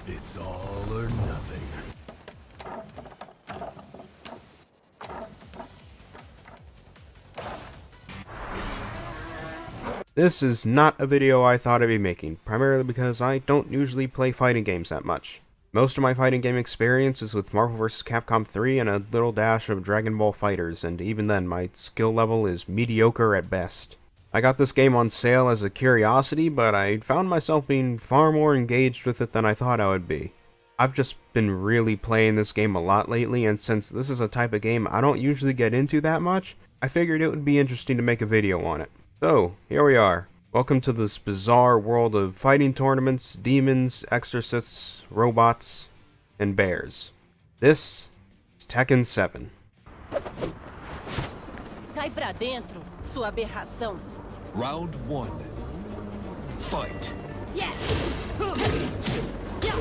It's all or nothing. This is not a video I thought I'd be making, primarily because I don't usually play fighting games that much. Most of my fighting game experience is with Marvel vs. Capcom 3 and a little dash of Dragon Ball FighterZ, and even then my skill level is mediocre at best. I got this game on sale as a curiosity, but I found myself being far more engaged with it than I thought I would be. I've just been really playing this game a lot lately, and since this is a type of game I don't usually get into that much, I figured it would be interesting to make a video on it. So, here we are. Welcome to this bizarre world of fighting tournaments, demons, exorcists, robots, and bears. This is Tekken 7. Cai pra dentro, sua aberração. Round 1. Fight. Yeah. Yeah. Yeah.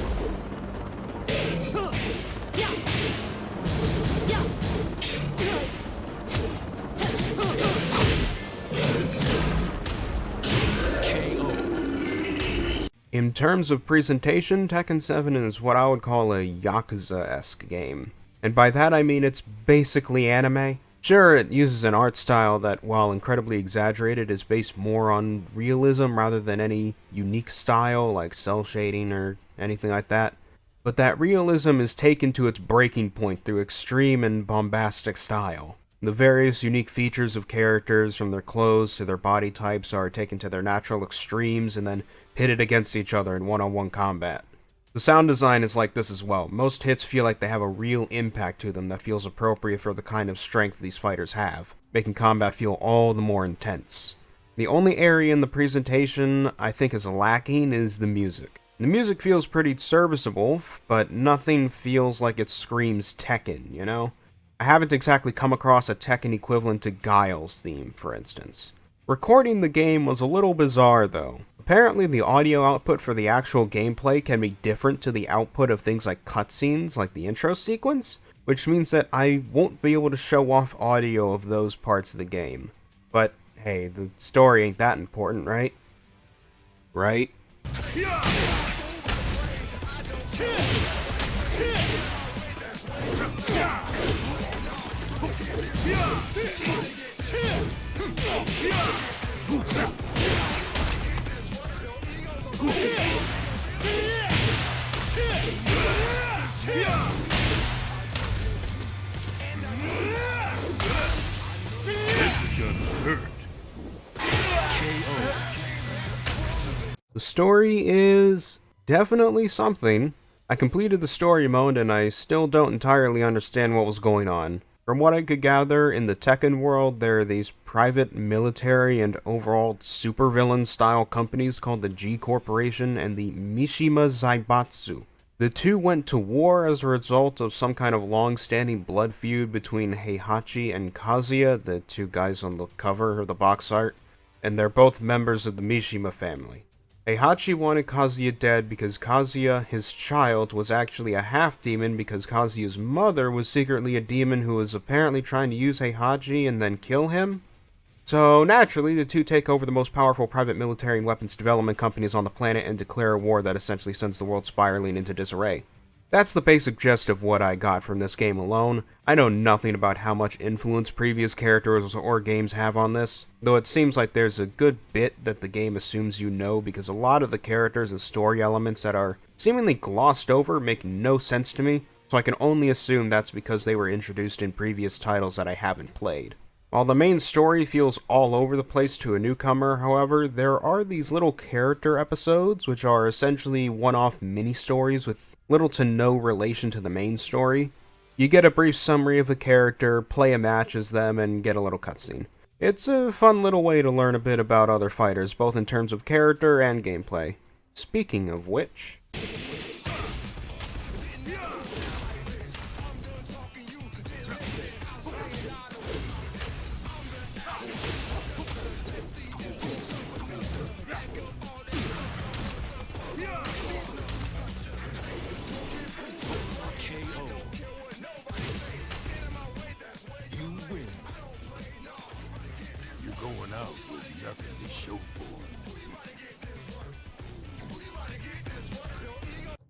Yeah. In terms of presentation, Tekken 7 is what I would call a Yakuza-esque game. And by that I mean it's basically anime. Sure, it uses an art style that, while incredibly exaggerated, is based more on realism rather than any unique style like cell shading or anything like that. But that realism is taken to its breaking point through extreme and bombastic style. The various unique features of characters, from their clothes to their body types, are taken to their natural extremes and then pitted against each other in one-on-one combat. The sound design is like this as well. Most hits feel like they have a real impact to them that feels appropriate for the kind of strength these fighters have, making combat feel all the more intense. The only area in the presentation I think is lacking is the music. The music feels pretty serviceable, but nothing feels like it screams Tekken, you know? I haven't exactly come across a Tekken equivalent to Guile's theme, for instance. Recording the game was a little bizarre though. Apparently the audio output for the actual gameplay can be different to the output of things like cutscenes, like the intro sequence, which means that I won't be able to show off audio of those parts of the game. But hey, the story ain't that important, right? Right? The story is definitely something. I completed the story mode and I still don't entirely understand what was going on. From what I could gather, in the Tekken world, there are these private military and overall supervillain style companies called the G Corporation and the Mishima Zaibatsu. The two went to war as a result of some kind of long-standing blood feud between Heihachi and Kazuya, the two guys on the cover of the box art, and they're both members of the Mishima family. Heihachi wanted Kazuya dead because Kazuya, his child, was actually a half-demon because Kazuya's mother was secretly a demon who was apparently trying to use Heihachi and then kill him. So naturally, the two take over the most powerful private military and weapons development companies on the planet and declare a war that essentially sends the world spiraling into disarray. That's the basic gist of what I got from this game alone. I know nothing about how much influence previous characters or games have on this, though it seems like there's a good bit that the game assumes you know because a lot of the characters and story elements that are seemingly glossed over make no sense to me, so I can only assume that's because they were introduced in previous titles that I haven't played. While the main story feels all over the place to a newcomer, however, there are these little character episodes, which are essentially one-off mini-stories with little to no relation to the main story. You get a brief summary of a character, play a match as them, and get a little cutscene. It's a fun little way to learn a bit about other fighters, both in terms of character and gameplay. Speaking of which... Going out with nothing to show for it.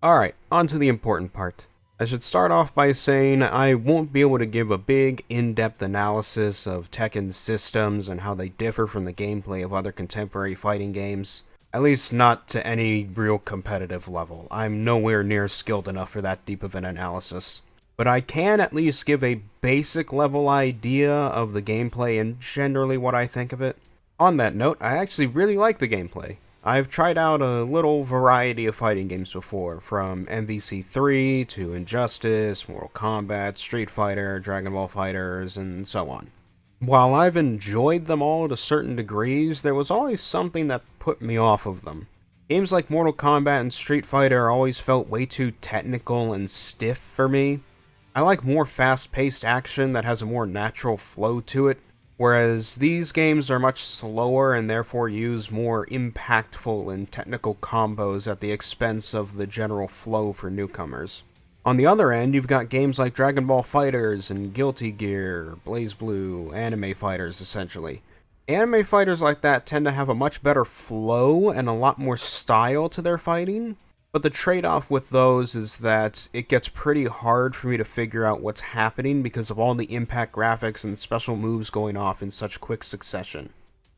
Alright, on to the important part. I should start off by saying I won't be able to give a big, in-depth analysis of Tekken's systems and how they differ from the gameplay of other contemporary fighting games. At least not to any real competitive level. I'm nowhere near skilled enough for that deep of an analysis. But I can at least give a basic level idea of the gameplay and generally what I think of it. On that note, I actually really like the gameplay. I've tried out a little variety of fighting games before, from MVC3 to Injustice, Mortal Kombat, Street Fighter, Dragon Ball FighterZ, and so on. While I've enjoyed them all to certain degrees, there was always something that put me off of them. Games like Mortal Kombat and Street Fighter always felt way too technical and stiff for me. I like more fast-paced action that has a more natural flow to it, whereas these games are much slower and therefore use more impactful and technical combos at the expense of the general flow for newcomers. On the other end, you've got games like Dragon Ball FighterZ and Guilty Gear, BlazBlue, anime fighters essentially. Anime fighters like that tend to have a much better flow and a lot more style to their fighting, but the trade-off with those is that it gets pretty hard for me to figure out what's happening because of all the impact graphics and special moves going off in such quick succession.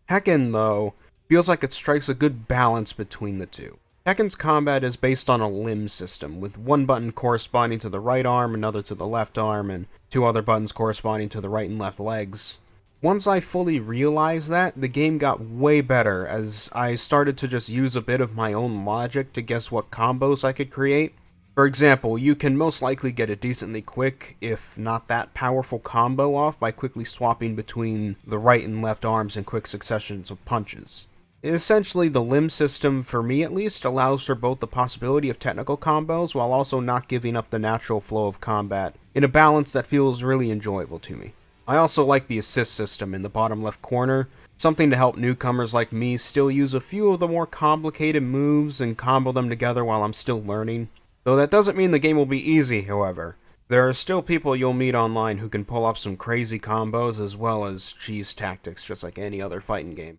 Tekken, though, feels like it strikes a good balance between the two. Tekken's combat is based on a limb system, with one button corresponding to the right arm, another to the left arm, and two other buttons corresponding to the right and left legs. Once I fully realized that, the game got way better as I started to just use a bit of my own logic to guess what combos I could create. For example, you can most likely get a decently quick, if not that powerful combo off by quickly swapping between the right and left arms in quick successions of punches. Essentially, the limb system, for me at least, allows for both the possibility of technical combos while also not giving up the natural flow of combat in a balance that feels really enjoyable to me. I also like the assist system in the bottom left corner, something to help newcomers like me still use a few of the more complicated moves and combo them together while I'm still learning. Though that doesn't mean the game will be easy, however. There are still people you'll meet online who can pull off some crazy combos as well as cheese tactics just like any other fighting game.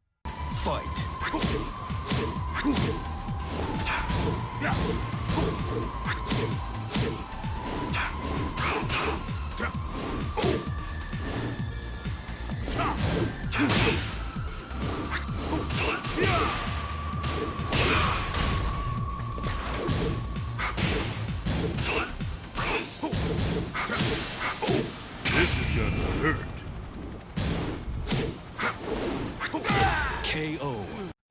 Fight. This is gonna hurt. KO.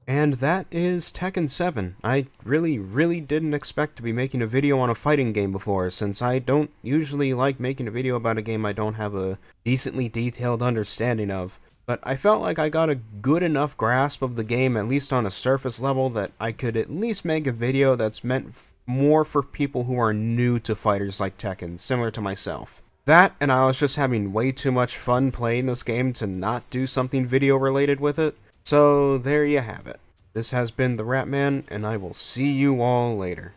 And that is Tekken 7. I really didn't expect to be making a video on a fighting game before, since I don't usually like making a video about a game I don't have a decently detailed understanding of. But I felt like I got a good enough grasp of the game, at least on a surface level, that I could at least make a video that's meant more for people who are new to fighters like Tekken, similar to myself. That, and I was just having way too much fun playing this game to not do something video related with it. So there you have it. This has been TheRatMan, and I will see you all later.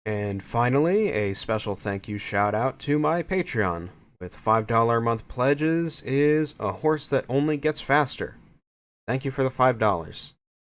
And finally, a special thank you shout out to my Patreon. With $5 a month pledges is A Horse That Only Gets Faster. Thank you for the $5.